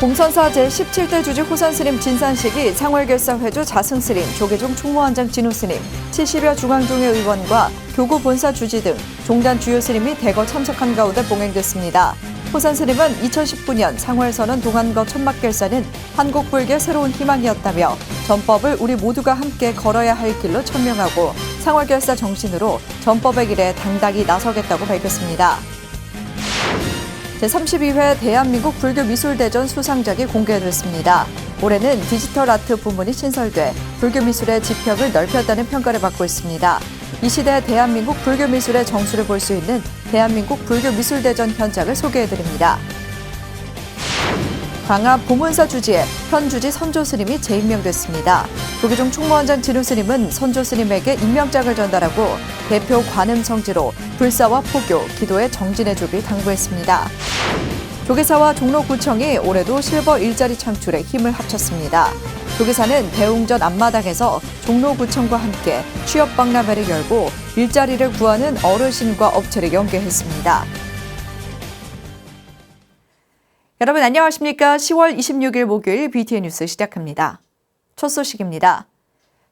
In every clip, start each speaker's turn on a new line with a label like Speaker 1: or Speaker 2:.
Speaker 1: 봉선사 제17대 주지 호산스님 진산식이 상월결사회주 자승스님, 조계종 총무원장 진우스님, 70여 중앙종회 의원과 교구 본사 주지 등 종단 주요 스님이 대거 참석한 가운데 봉행됐습니다. 호산스님은 2019년 상월선언 동안거 천막결사는 한국불교의 새로운 희망이었다며 전법을 우리 모두가 함께 걸어야 할 길로 천명하고 상월결사 정신으로 전법의 길에 당당히 나서겠다고 밝혔습니다. 제32회 대한민국 불교미술대전 수상작이 공개됐습니다. 올해는 디지털 아트 부문이 신설돼 불교미술의 지평을 넓혔다는 평가를 받고 있습니다. 이 시대 대한민국 불교미술의 정수를 볼 수 있는 대한민국 불교미술대전 현장을 소개해드립니다. 광화 보문사 주지에 현주지 선조스님이 재임명됐습니다. 조계종 총무원장 진우스님은 선조스님에게 임명장을 전달하고 대표 관음성지로 불사와 포교, 기도에 정진해주길 당부했습니다. 조계사와 종로구청이 올해도 실버 일자리 창출에 힘을 합쳤습니다. 조계사는 대웅전 앞마당에서 종로구청과 함께 취업박람회를 열고 일자리를 구하는 어르신과 업체를 연계했습니다. 여러분 안녕하십니까? 10월 26일 목요일 BTN 뉴스 시작합니다. 첫 소식입니다.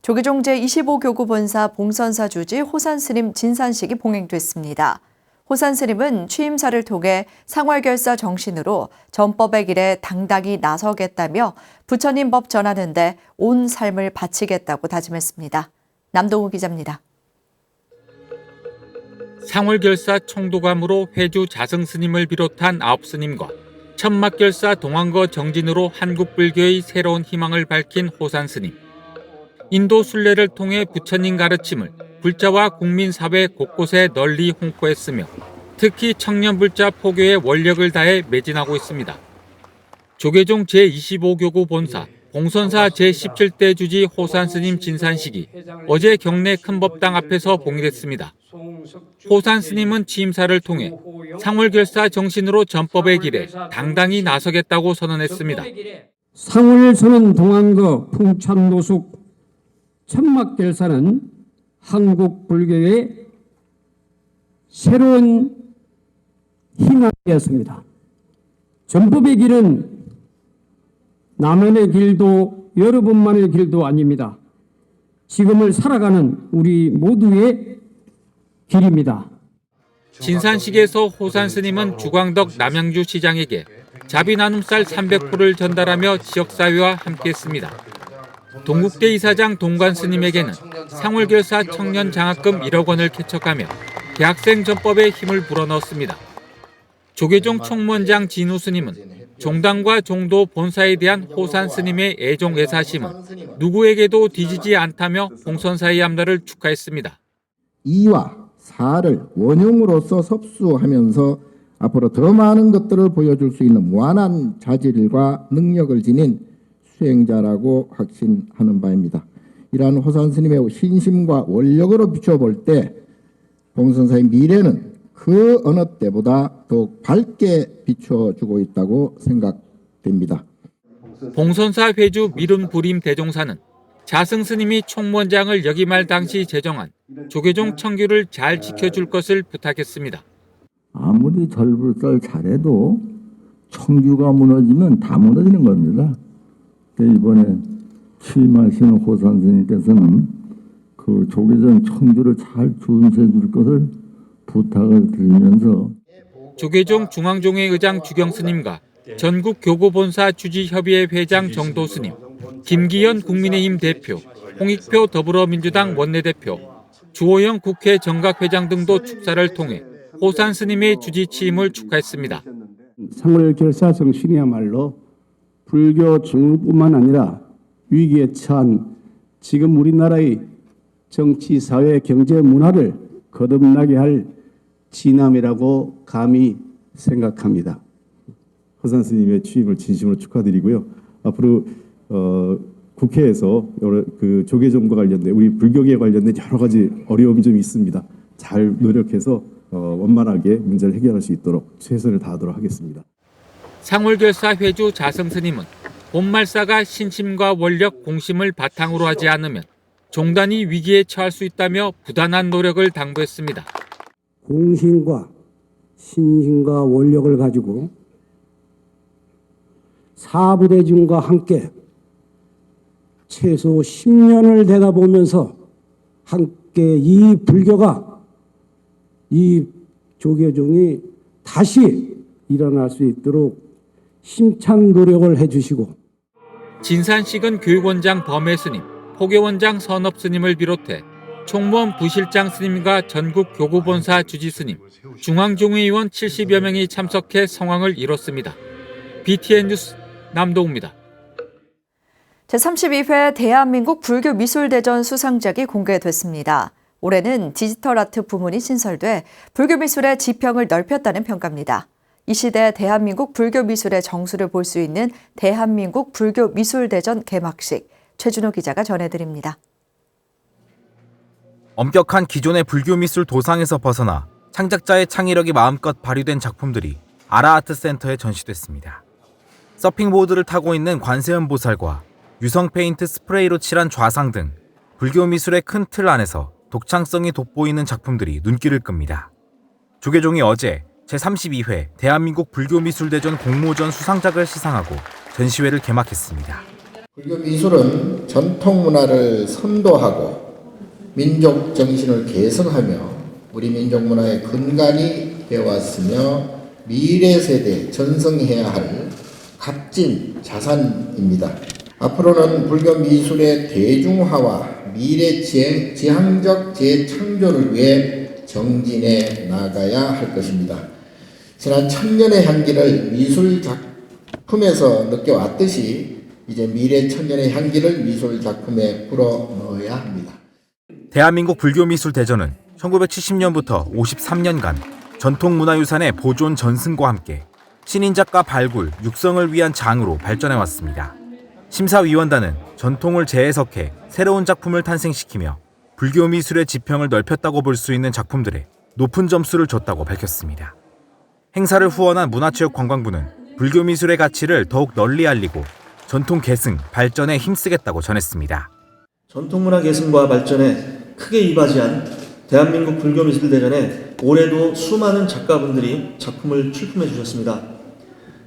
Speaker 1: 조계종 제25교구 본사 봉선사 주지 호산스님 진산식이 봉행됐습니다. 호산스님은 취임사를 통해 상월결사 정신으로 전법의 길에 당당히 나서겠다며 부처님 법 전하는 데 온 삶을 바치겠다고 다짐했습니다. 남동우 기자입니다.
Speaker 2: 상월결사 총도감으로 회주 자승스님을 비롯한 9스님과 천막결사 동안거 정진으로 한국불교의 새로운 희망을 밝힌 호산스님. 인도 순례를 통해 부처님 가르침을 불자와 국민사회 곳곳에 널리 홍보했으며 특히 청년불자 포교에 원력을 다해 매진하고 있습니다. 조계종 제25교구 본사, 봉선사 제17대 주지 호산스님 진산식이 어제 경내 큰법당 앞에서 봉일했습니다. 호산스님은 취임사를 통해 상월결사 정신으로 전법의 길에 당당히 나서겠다고 선언했습니다.
Speaker 3: 상월선언 동안거 풍찬노숙 천막결사는 한국 불교의 새로운 희망이었습니다. 전법의 길은 나만의 길도 여러분만의 길도 아닙니다. 지금을 살아가는 우리 모두의 길입니다.
Speaker 2: 진산식에서 호산스님은 주광덕 남양주 시장에게 자비 나눔쌀 300포를 전달하며 지역사회와 함께했습니다. 동국대 이사장 동관스님에게는 상월결사 청년 장학금 1억 원을 개척하며 대학생 전법에 힘을 불어넣었습니다. 조계종 총무원장 진우스님은 종단과 종도 본사에 대한 호산스님의 애종 애사심은 누구에게도 뒤지지 않다며 봉선사의 앞날을 축하했습니다.
Speaker 4: 2와 4를 원흉으로서 섭수하면서 앞으로 더 많은 것들을 보여줄 수 있는 무한한 자질과 능력을 지닌 수행자라고 확신하는 바입니다. 이러한 호산스님의 신심과 원력으로 비춰볼 때 봉선사의 미래는 그 어느 때보다 더욱 밝게 비춰주고 있다고 생각됩니다.
Speaker 2: 봉선사 회주 미룬부림 대종사는 자승스님이 총무원장을 역임할 당시 제정한 조계종 청규를 잘 지켜줄 것을 부탁했습니다.
Speaker 5: 아무리 절불살 잘해도 청규가 무너지면 다 무너지는 겁니다. 이번에 취임하신 호산스님께서는 그 조계종 청규를 잘 준수해 줄 것을 부탁을 드리면서
Speaker 2: 조계종 중앙종회 의장 주경스님과 전국 교구본사 주지협의회 회장 정도스님, 김기현 국민의힘 대표, 홍익표 더불어민주당 원내대표, 주호영 국회 정각회장 등도 축사를 통해 호산스님의 주지 취임을 축하했습니다.
Speaker 6: 상월결사 정신이야말로 불교 중뿐만 아니라 위기에 처한 지금 우리나라의 정치, 사회, 경제, 문화를 거듭나게 할 진함이라고 감히 생각합니다.
Speaker 7: 호산 스님의 취임을 진심으로 축하드리고요. 앞으로 국회에서 그 조계종과 관련된 우리 불교계에 관련된 여러 가지 어려움이 좀 있습니다. 잘 노력해서 원만하게 문제를 해결할 수 있도록 최선을 다하도록 하겠습니다.
Speaker 2: 상월결사 회주 자승스님은 본말사가 신심과 원력, 공심을 바탕으로 하지 않으면 종단이 위기에 처할 수 있다며 부단한 노력을 당부했습니다.
Speaker 3: 공신과 신심과 원력을 가지고 사부대중과 함께 최소 10년을 되다 보면서 함께 이 불교가, 이 조계종이 다시 일어날 수 있도록 힘찬 노력을 해주시고,
Speaker 2: 진산식은 교육원장 범해 스님, 포교원장 선업 스님을 비롯해 총무원 부실장 스님과 전국 교구본사 주지 스님, 중앙종회의원 70여 명이 참석해 성황을 이뤘습니다. BTN 뉴스 남동우입니다.
Speaker 1: 제32회 대한민국 불교미술대전 수상작이 공개됐습니다. 올해는 디지털 아트 부문이 신설돼 불교미술의 지평을 넓혔다는 평가입니다. 이 시대 대한민국 불교미술의 정수를 볼 수 있는 대한민국 불교미술대전 개막식, 최준호 기자가 전해드립니다.
Speaker 8: 엄격한 기존의 불교미술 도상에서 벗어나 창작자의 창의력이 마음껏 발휘된 작품들이 아라아트센터에 전시됐습니다. 서핑보드를 타고 있는 관세음 보살과 유성 페인트 스프레이로 칠한 좌상 등 불교미술의 큰 틀 안에서 독창성이 돋보이는 작품들이 눈길을 끕니다. 조계종이 어제 제32회 대한민국 불교미술대전 공모전 수상작을 시상하고 전시회를 개막했습니다.
Speaker 4: 불교미술은 전통문화를 선도하고 민족 정신을 계승하며 우리 민족 문화의 근간이 되어왔으며 미래 세대에 전승해야 할 값진 자산입니다. 앞으로는 불교미술의 대중화와 미래 지향적 재창조를 위해 정진해 나가야 할 것입니다. 지난 천년의 향기를 미술 작품에서 느껴왔듯이 이제 미래 천년의 향기를 미술 작품에 불어넣어야 합니다.
Speaker 8: 대한민국 불교미술대전은 1970년부터 53년간 전통문화유산의 보존 전승과 함께 신인작가 발굴, 육성을 위한 장으로 발전해왔습니다. 심사위원단은 전통을 재해석해 새로운 작품을 탄생시키며 불교미술의 지평을 넓혔다고 볼 수 있는 작품들에 높은 점수를 줬다고 밝혔습니다. 행사를 후원한 문화체육관광부는 불교미술의 가치를 더욱 널리 알리고 전통 계승, 발전에 힘쓰겠다고 전했습니다.
Speaker 9: 전통문화 계승과 발전에 크게 이바지한 대한민국 불교미술대전에 올해도 수많은 작가분들이 작품을 출품해 주셨습니다.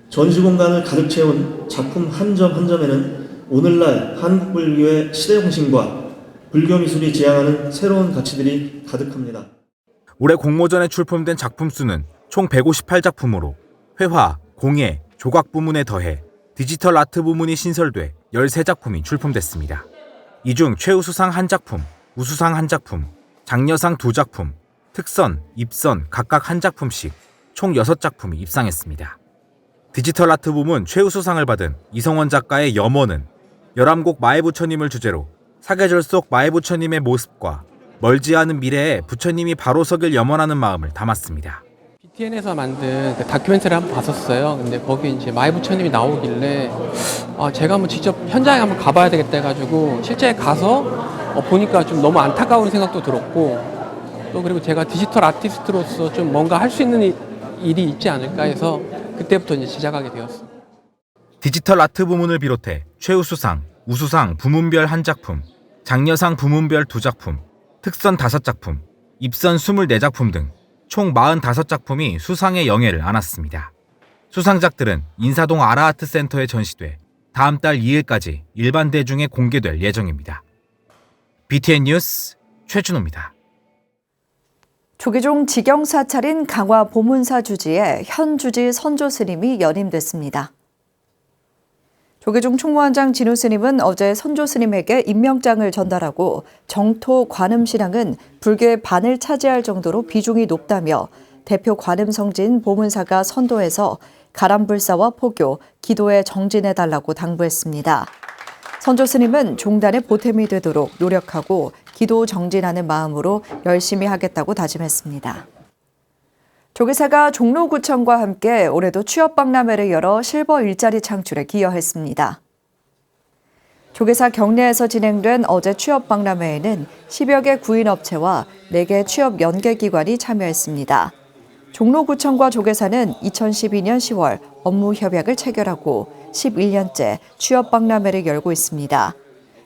Speaker 9: 전시공간을 가득 채운 작품 한 점 한 점에는 오늘날 한국 불교의 시대정신과 불교미술이 지향하는 새로운 가치들이 가득합니다.
Speaker 8: 올해 공모전에 출품된 작품 수는 총 158작품으로 회화, 공예, 조각 부문에 더해 디지털 아트 부문이 신설돼 13작품이 출품됐습니다. 이 중 최우수상 1작품, 우수상 1작품, 장려상 2작품, 특선, 입선 각각 1작품씩 총 6작품이 입상했습니다. 디지털 아트 부문 최우수상을 받은 이성원 작가의 염원은 열암곡 마애부처님을 주제로 사계절 속 마애부처님의 모습과 멀지 않은 미래에 부처님이 바로 서길 염원하는 마음을 담았습니다.
Speaker 10: BTN에서 만든 그 다큐멘터리를 한번 봤었어요. 근데 거기 이제 마애부처님이 나오길래 제가 한번 직접 현장에 한번 가봐야 되겠다 해가지고 실제 가서 보니까 좀 너무 안타까운 생각도 들었고, 또 그리고 제가 디지털 아티스트로서 좀 뭔가 할 수 있는 일이 있지 않을까 해서 그때부터 이제 시작하게 되었습니다.
Speaker 8: 디지털 아트 부문을 비롯해 최우수상, 우수상 부문별 1작품, 장려상 부문별 2작품, 특선 5작품, 입선 24작품 등 총 45작품이 수상의 영예를 안았습니다. 수상작들은 인사동 아라아트센터에 전시돼 다음 달 2일까지 일반 대중에 공개될 예정입니다. BTN 뉴스 최준호입니다.
Speaker 1: 조계종 직영사찰인 강화 보문사 주지에 현 주지 선조 스님이 연임됐습니다. 조계종 총무원장 진우 스님은 어제 선조 스님에게 임명장을 전달하고 정토 관음 신앙은 불교의 반을 차지할 정도로 비중이 높다며 대표 관음 성지인 보문사가 선도해서 가람불사와 포교, 기도에 정진해달라고 당부했습니다. 선조 스님은 종단의 보탬이 되도록 노력하고 기도 정진하는 마음으로 열심히 하겠다고 다짐했습니다. 조계사가 종로구청과 함께 올해도 취업박람회를 열어 실버 일자리 창출에 기여했습니다. 조계사 경내에서 진행된 어제 취업박람회에는 10여 개 구인업체와 4개 취업 연계기관이 참여했습니다. 종로구청과 조계사는 2012년 10월 업무 협약을 체결하고 11년째 취업박람회를 열고 있습니다.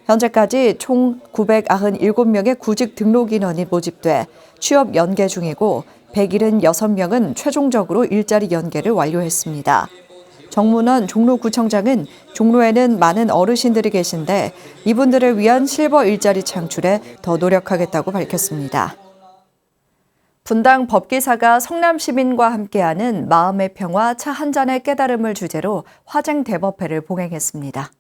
Speaker 1: 현재까지 총 997명의 구직 등록 인원이 모집돼 취업 연계 중이고 176명은 최종적으로 일자리 연계를 완료했습니다. 정문원 종로구청장은 종로에는 많은 어르신들이 계신데 이분들을 위한 실버 일자리 창출에 더 노력하겠다고 밝혔습니다. 분당 법기사가 성남 시민과 함께하는 마음의 평화 차 한 잔의 깨달음을 주제로 화쟁 대법회를 봉행했습니다.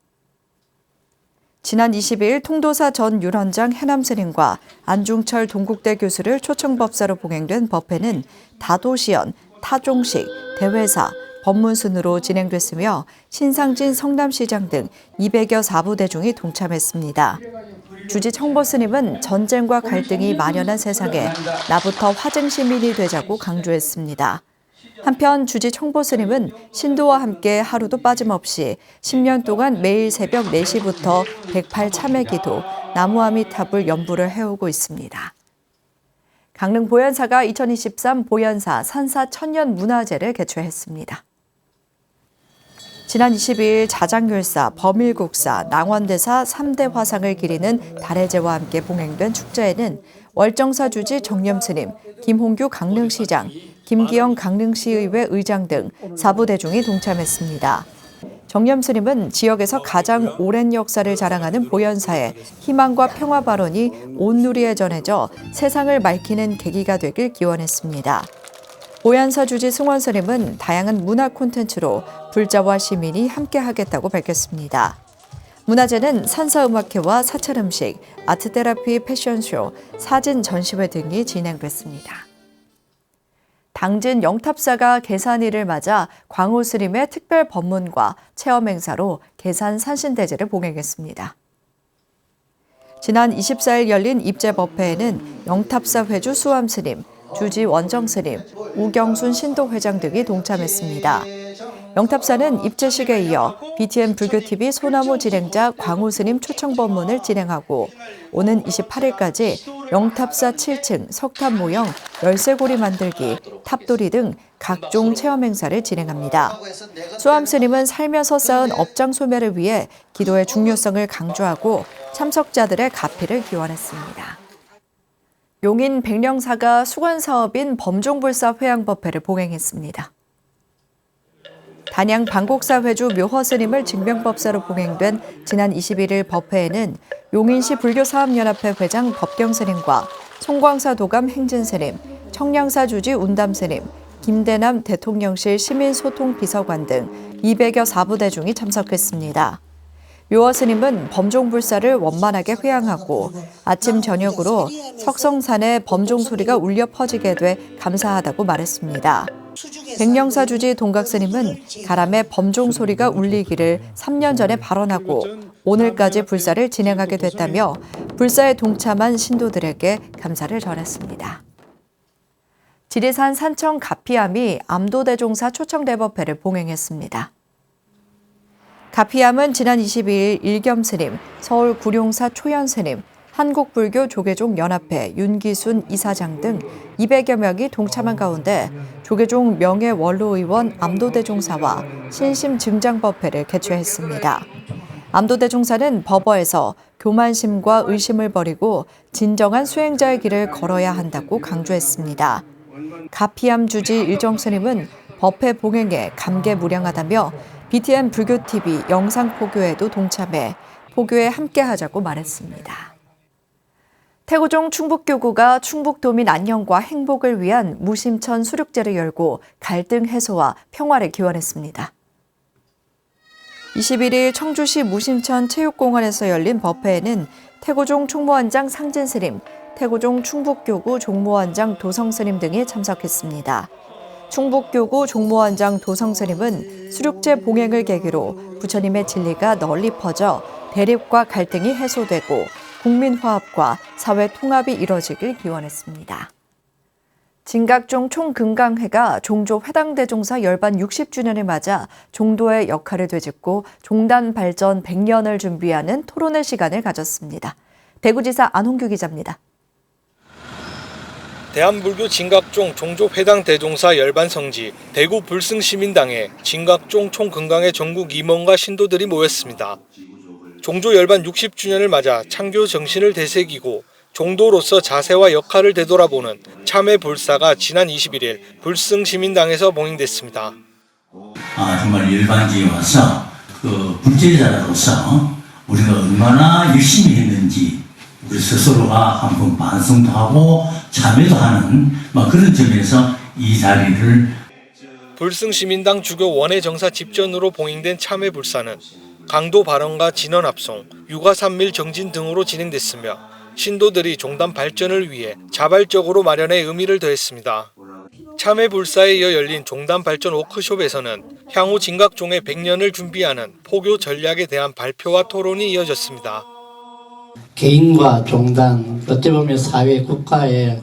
Speaker 1: 지난 20일 통도사 전 윤원장 해남스님과 안중철 동국대 교수를 초청법사로 봉행된 법회는 다도시연, 타종식, 대회사, 법문순으로 진행됐으며 신상진 성남시장 등 200여 사부대중이 동참했습니다. 주지 청보스님은 전쟁과 갈등이 만연한 세상에 나부터 화쟁시민이 되자고 강조했습니다. 한편 주지 청보스님은 신도와 함께 하루도 빠짐없이 10년 동안 매일 새벽 4시부터 108 참회기도, 나무아미타불 연부를 해오고 있습니다. 강릉 보현사가 2023 보현사 산사 천년 문화제를 개최했습니다. 지난 22일 자장률사, 범일국사, 낭원대사 3대 화상을 기리는 달해제와 함께 봉행된 축제에는 월정사 주지 정념스님, 김홍규 강릉시장, 김기영 강릉시의회 의장 등 사부대중이 동참했습니다. 정념스님은 지역에서 가장 오랜 역사를 자랑하는 보현사에 희망과 평화 발언이 온누리에 전해져 세상을 밝히는 계기가 되길 기원했습니다. 보현사 주지 승원스님은 다양한 문화 콘텐츠로 불자와 시민이 함께하겠다고 밝혔습니다. 문화제는 산사음악회와 사찰음식, 아트테라피 패션쇼, 사진 전시회 등이 진행됐습니다. 당진 영탑사가 계산일을 맞아 광호스님의 특별 법문과 체험 행사로 계산 산신대제를 봉행했습니다. 지난 24일 열린 입제법회에는 영탑사 회주 수암스님, 주지 원정스님, 우경순 신도회장 등이 동참했습니다. 영탑사는 입제식에 이어 BTN 불교TV 소나무 진행자 광호스님 초청법문을 진행하고 오는 28일까지 영탑사 7층 석탑 모형, 열쇠고리 만들기, 탑돌이 등 각종 체험 행사를 진행합니다. 수암스님은 살면서 쌓은 업장 소멸을 위해 기도의 중요성을 강조하고 참석자들의 가피를 기원했습니다. 용인 백령사가 수건사업인 범종불사 회양법회를 봉행했습니다. 단양 방곡사 회주 묘허스님을 증명법사로 봉행된 지난 21일 법회에는 용인시 불교사업연합회 회장 법경스님과 송광사 도감 행진스님, 청량사 주지 운담스님, 김대남 대통령실 시민소통비서관 등 200여 사부대중이 참석했습니다. 묘허스님은 범종불사를 원만하게 회양하고 아침 저녁으로 석성산에 범종 소리가 울려 퍼지게 돼 감사하다고 말했습니다. 백령사 주지 동각스님은 가람에 범종 소리가 울리기를 3년 전에 발언하고 오늘까지 불사를 진행하게 됐다며 불사에 동참한 신도들에게 감사를 전했습니다. 지리산 산청 가피암이 암도대종사 초청대법회를 봉행했습니다. 가피암은 지난 22일 일겸스님, 서울 구룡사 초연스님, 한국불교 조계종 연합회 윤기순 이사장 등 200여 명이 동참한 가운데 조계종 명예원로의원 암도대종사와 신심증장법회를 개최했습니다. 암도대종사는 법어에서 교만심과 의심을 버리고 진정한 수행자의 길을 걸어야 한다고 강조했습니다. 가피암 주지 일정스님은 법회 봉행에 감개무량하다며 BTN 불교TV 영상 포교에도 동참해 포교에 함께하자고 말했습니다. 태고종 충북교구가 충북도민 안녕과 행복을 위한 무심천 수륙제를 열고 갈등 해소와 평화를 기원했습니다. 21일 청주시 무심천 체육공원에서 열린 법회에는 태고종 총무원장 상진스님, 태고종 충북교구 종무원장 도성스님 등이 참석했습니다. 충북교구 종무원장 도성스님은 수륙제 봉행을 계기로 부처님의 진리가 널리 퍼져 대립과 갈등이 해소되고 국민 화합과 사회 통합이 이뤄지길 기원했습니다. 진각종 총금강회가 종조 회당대종사 열반 60주년을 맞아 종도의 역할을 되짚고 종단 발전 100년을 준비하는 토론회 시간을 가졌습니다. 대구지사 안홍규 기자입니다.
Speaker 11: 대한불교 진각종 종조회당대종사 열반성지 대구 불승시민당에 진각종 총금강회 전국 임원과 신도들이 모였습니다. 종조 열반 60주년을 맞아 창교 정신을 되새기고 종도로서 자세와 역할을 되돌아보는 참회 불사가 지난 21일 불승시민당에서 봉행됐습니다.
Speaker 12: 정말 열반지에 와서 그 불제자로서 우리가 얼마나 열심히 했는지 우리 스스로가 한번 반성도 하고 참여도 하는 그런 점에서 이 자리를
Speaker 11: 불승시민당 주교 원외정사 집전으로 봉행된 참회불사는 강도 발언과 진원 합송, 육아 산밀 정진 등으로 진행됐으며 신도들이 종단 발전을 위해 자발적으로 마련해 의미를 더했습니다. 참회불사에 이어 열린 종단 발전 워크숍에서는 향후 진각종의 100년을 준비하는 포교 전략에 대한 발표와 토론이 이어졌습니다.
Speaker 13: 개인과 종단, 어찌 보면 사회, 국가에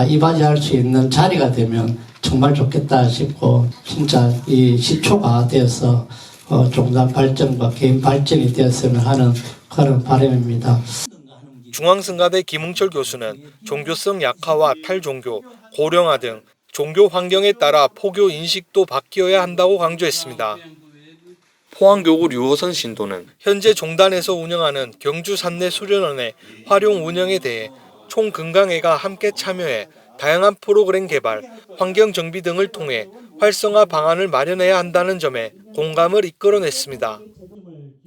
Speaker 13: 이바지할 수 있는 자리가 되면 정말 좋겠다 싶고 진짜 이 시초가 되어서 종단 발전과 개인 발전이 되었으면 하는 그런 바람입니다.
Speaker 11: 중앙승가대 김웅철 교수는 종교성 약화와 탈종교, 고령화 등 종교 환경에 따라 포교 인식도 바뀌어야 한다고 강조했습니다. 포항교구 류호선 신도는 현재 종단에서 운영하는 경주 산내 수련원의 활용 운영에 대해 총건강회가 함께 참여해 다양한 프로그램 개발, 환경 정비 등을 통해 활성화 방안을 마련해야 한다는 점에 공감을 이끌어냈습니다.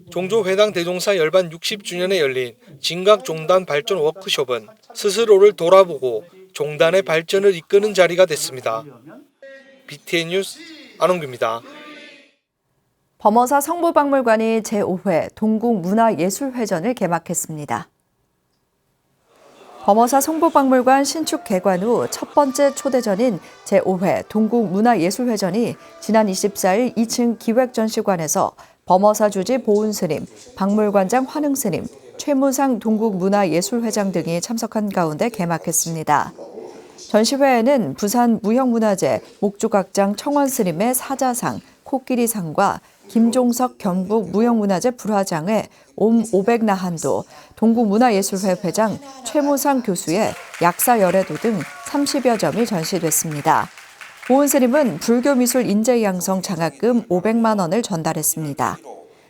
Speaker 11: 종조회당 대종사 열반 60주년에 열린 진각종단 발전 워크숍은 스스로를 돌아보고 종단의 발전을 이끄는 자리가 됐습니다. BTN 뉴스 안홍규입니다.
Speaker 1: 범어사 성북박물관이 제5회 동국문화예술회전을 개막했습니다. 범어사 성북박물관 신축 개관 후 첫 번째 초대전인 제5회 동국문화예술회전이 지난 24일 2층 기획전시관에서 범어사 주지 보은스님, 박물관장 환흥스님, 최무상 동국문화예술회장 등이 참석한 가운데 개막했습니다. 전시회에는 부산 무형문화재 목조각장 청원스님의 사자상, 코끼리상과 김종석 경북 무형문화재 불화장의 옴 500나한도, 동국문화예술회 회장 최무상 교수의 약사 열애도 등 30여 점이 전시됐습니다. 보은스님은 불교미술 인재양성 장학금 500만 원을 전달했습니다.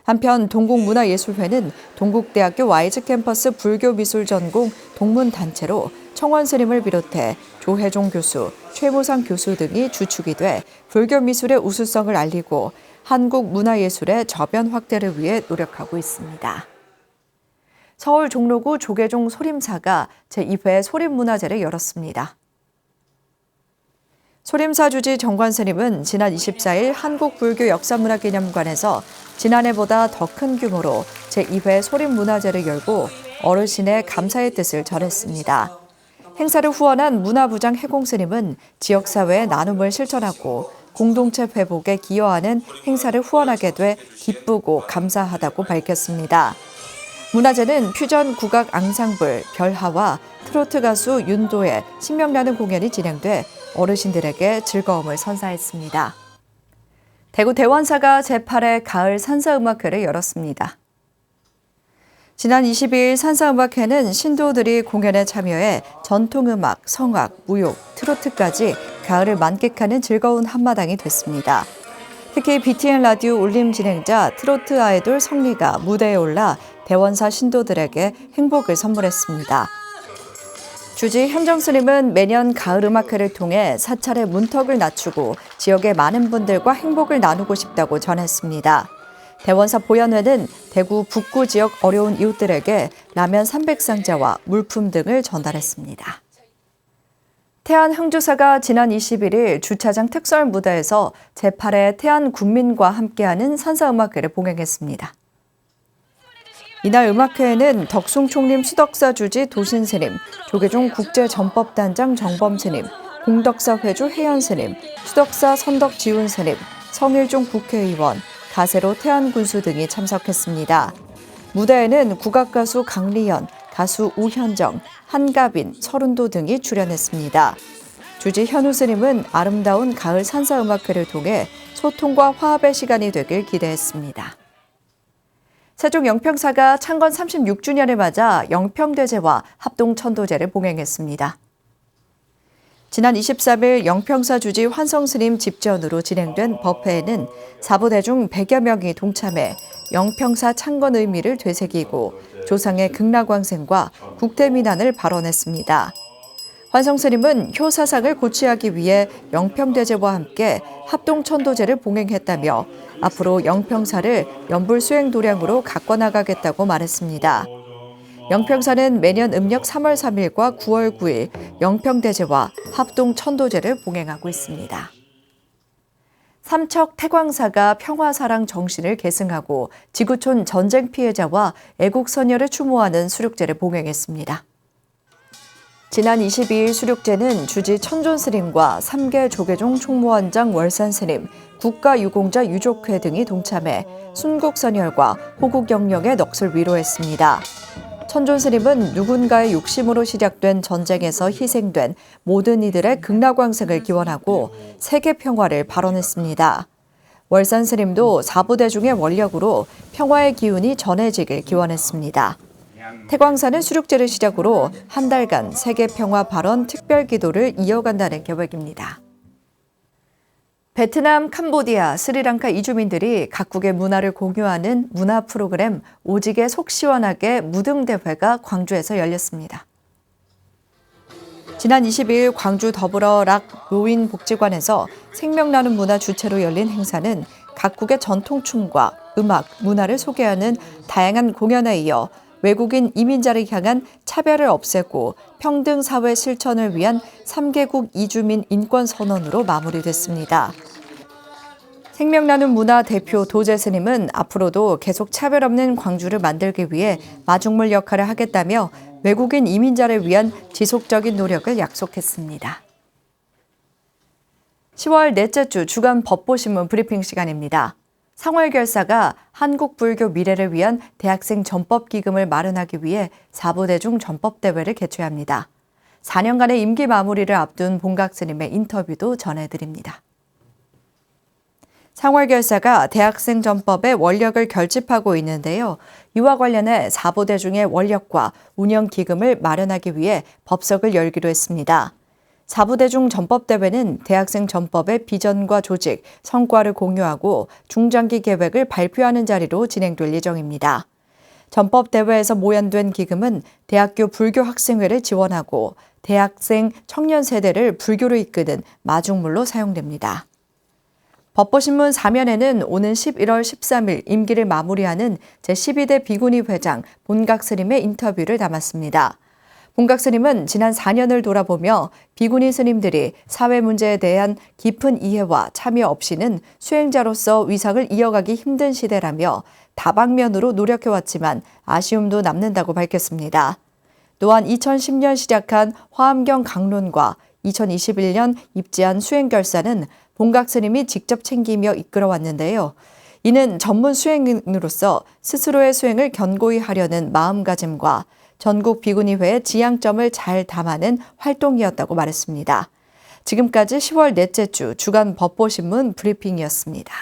Speaker 1: 한편 동국문화예술회는 동국대학교 Y즈 캠퍼스 불교미술전공 동문단체로 청원스님을 비롯해 조혜종 교수, 최무상 교수 등이 주축이 돼 불교미술의 우수성을 알리고 한국 문화예술의 저변 확대를 위해 노력하고 있습니다. 서울 종로구 조계종 소림사가 제2회 소림문화제를 열었습니다. 소림사 주지 정관스님은 지난 24일 한국불교역사문화기념관에서 지난해보다 더 큰 규모로 제2회 소림문화제를 열고 어르신의 감사의 뜻을 전했습니다. 행사를 후원한 문화부장 해공스님은 지역사회의 나눔을 실천하고 공동체 회복에 기여하는 행사를 후원하게 돼 기쁘고 감사하다고 밝혔습니다. 문화제는 퓨전 국악 앙상블 별하와 트로트 가수 윤도의 신명나는 공연이 진행돼 어르신들에게 즐거움을 선사했습니다. 대구 대원사가 제8회 가을 산사음악회를 열었습니다. 지난 22일 산사음악회는 신도들이 공연에 참여해 전통음악, 성악, 무욕, 트로트까지 가을을 만끽하는 즐거운 한마당이 됐습니다. 특히 BTN 라디오 울림 진행자 트로트 아이돌 성리가 무대에 올라 대원사 신도들에게 행복을 선물했습니다. 주지 현정스님은 매년 가을음악회를 통해 사찰의 문턱을 낮추고 지역의 많은 분들과 행복을 나누고 싶다고 전했습니다. 대원사 보현회는 대구 북구 지역 어려운 이웃들에게 라면 300상자와 물품 등을 전달했습니다. 태안 흥주사가 지난 21일 주차장 특설 무대에서 제8회 태안 군민과 함께하는 산사음악회를 봉행했습니다. 이날 음악회에는 덕숭총림 수덕사 주지 도신스님, 조계종 국제전법단장 정범스님, 공덕사 회주 혜연스님, 수덕사 선덕지훈스님, 성일종 국회의원, 가세로 태안군수 등이 참석했습니다. 무대에는 국악가수 강리연, 가수 우현정, 한가빈, 서른도 등이 출연했습니다. 주지 현우 스님은 아름다운 가을 산사음악회를 통해 소통과 화합의 시간이 되길 기대했습니다. 세종 영평사가 창건 36주년을 맞아 영평대제와 합동천도제를 봉행했습니다. 지난 23일 영평사 주지 환성스님 집전으로 진행된 법회에는 사부대중 100여 명이 동참해 영평사 창건 의미를 되새기고 조상의 극락왕생과 국태민안을 발언했습니다. 환성 스님은 효사상을 고취하기 위해 영평대제와 함께 합동천도제를 봉행했다며 앞으로 영평사를 연불 수행 도량으로 가꿔나가겠다고 말했습니다. 영평사는 매년 음력 3월 3일과 9월 9일 영평대제와 합동천도제를 봉행하고 있습니다. 삼척 태광사가 평화사랑 정신을 계승하고 지구촌 전쟁 피해자와 애국선열을 추모하는 수륙제를 봉행했습니다. 지난 22일 수륙제는 주지 천존스님과 3개 조계종 총무원장 월산스님, 국가유공자 유족회 등이 동참해 순국선열과 호국영령의 넋을 위로했습니다. 천존스님은 누군가의 욕심으로 시작된 전쟁에서 희생된 모든 이들의 극락왕생을 기원하고 세계 평화를 발언했습니다. 월산스님도 사부대중의 원력으로 평화의 기운이 전해지길 기원했습니다. 태광사는 수륙제를 시작으로 한 달간 세계 평화 발언 특별 기도를 이어간다는 계획입니다. 베트남, 캄보디아, 스리랑카 이주민들이 각국의 문화를 공유하는 문화 프로그램 오직에 속 시원하게 무등대회가 광주에서 열렸습니다. 지난 22일 광주 더불어락 노인복지관에서 생명나눔 문화 주최로 열린 행사는 각국의 전통춤과 음악, 문화를 소개하는 다양한 공연에 이어 외국인 이민자를 향한 차별을 없애고 평등 사회 실천을 위한 3개국 이주민 인권 선언으로 마무리됐습니다. 생명나눔 문화 대표 도재 스님은 앞으로도 계속 차별 없는 광주를 만들기 위해 마중물 역할을 하겠다며 외국인 이민자를 위한 지속적인 노력을 약속했습니다. 10월 넷째 주 주간 법보신문 브리핑 시간입니다. 상월결사가 한국불교 미래를 위한 대학생 전법기금을 마련하기 위해 사부대중 전법대회를 개최합니다. 4년간의 임기 마무리를 앞둔 본각스님의 인터뷰도 전해드립니다. 상월결사가 대학생 전법의 원력을 결집하고 있는데요. 이와 관련해 사부대중의 원력과 운영기금을 마련하기 위해 법석을 열기로 했습니다. 사부대중 전법대회는 대학생 전법의 비전과 조직, 성과를 공유하고 중장기 계획을 발표하는 자리로 진행될 예정입니다. 전법대회에서 모연된 기금은 대학교 불교학생회를 지원하고 대학생 청년 세대를 불교로 이끄는 마중물로 사용됩니다. 법보신문 4면에는 오는 11월 13일 임기를 마무리하는 제12대 비구니 회장 본각스님의 인터뷰를 담았습니다. 본각스님은 지난 4년을 돌아보며 비구니 스님들이 사회 문제에 대한 깊은 이해와 참여 없이는 수행자로서 위상을 이어가기 힘든 시대라며 다방면으로 노력해왔지만 아쉬움도 남는다고 밝혔습니다. 또한 2010년 시작한 화엄경 강론과 2021년 입지한 수행결사는 본각스님이 직접 챙기며 이끌어왔는데요. 이는 전문 수행인으로서 스스로의 수행을 견고히 하려는 마음가짐과 전국 비구니회의 지향점을 잘 담아낸 활동이었다고 말했습니다. 지금까지 10월 넷째 주 주간 법보신문 브리핑이었습니다.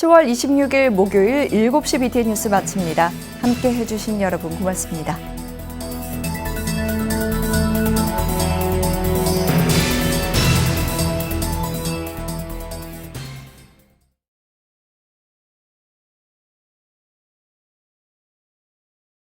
Speaker 1: (10월 26일) 목요일 7시 BTN 뉴스 마칩니다. 함께 해주신 여러분 고맙습니다.